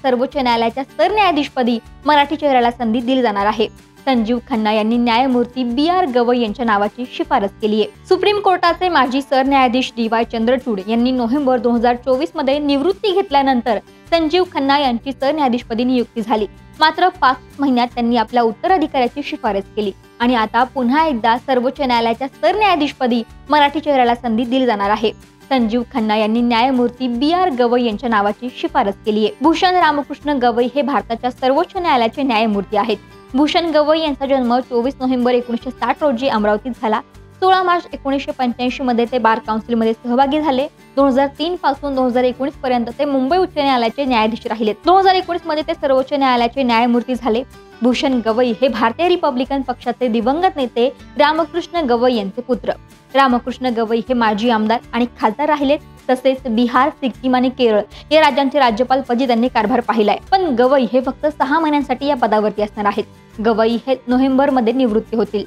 सर्वोच्च न्यायालयाच्या सरन्यायाधीशपदी मराठी चेहऱ्याला संधी दिली जाणार आहे। संजीव खन्ना यांनी न्यायमूर्ती बी.आर. गवई यांच्या नावाची शिफारस केली आहे। सुप्रीम कोर्टाचे माजी सरन्यायाधीश डी.वाय. चंद्रचूड यांनी नोव्हेंबर 2024 मध्ये निवृत्ती घेतल्यानंतर संजीव खन्ना यांची सरन्यायाधीशपदी नियुक्ती झाली। मात्र 5 महिन्यात त्यांनी आपल्या उत्तराधिकाऱ्याची शिफारस केली आणि आता पुन्हा एकदा सर्वोच्च न्यायालयाच्या सरन्यायाधीशपदी मराठी चेहऱ्याला संधी दिली जाणार आहे। संजीव खन्ना यांनी न्यायमूर्ती बी.आर. गवई यांच्या नावाची शिफारस केली आहे। भूषण रामकृष्ण गवई हे भारताच्या सर्वोच्च न्यायालयाचे न्यायमूर्ती आहेत। भूषण गवई यांचा जन्म 24 नोव्हेंबर 1960 रोजी अमरावतीत झाला। 16 मार्च 1985 मध्ये ते बार काउन्सिलमध्ये सहभागी झाले। 2003 पासून 2019 पर्यंत ते मुंबई उच्च न्यायालयाचे न्यायाधीश राहिले। 2019 मध्ये ते सर्वोच्च न्यायालयाचे न्यायमूर्ती झाले। भूषण गवई हे भारतीय रिपब्लिकन पक्षाचे दिवंगत नेते रामकृष्ण गवई यांचे पुत्र। रामकृष्ण गवई हे माजी आमदार आणि खासदार राहिलेत। तसेच बिहार, सिक्कीम आणि केरळ या राज्यांचे राज्यपालपदी त्यांनी कारभार पाहिलाय। पण गवई हे फक्त 6 महिन्यांसाठी या पदावरती असणार आहेत। गवई हे नोव्हेंबर मध्ये निवृत्ती होतील।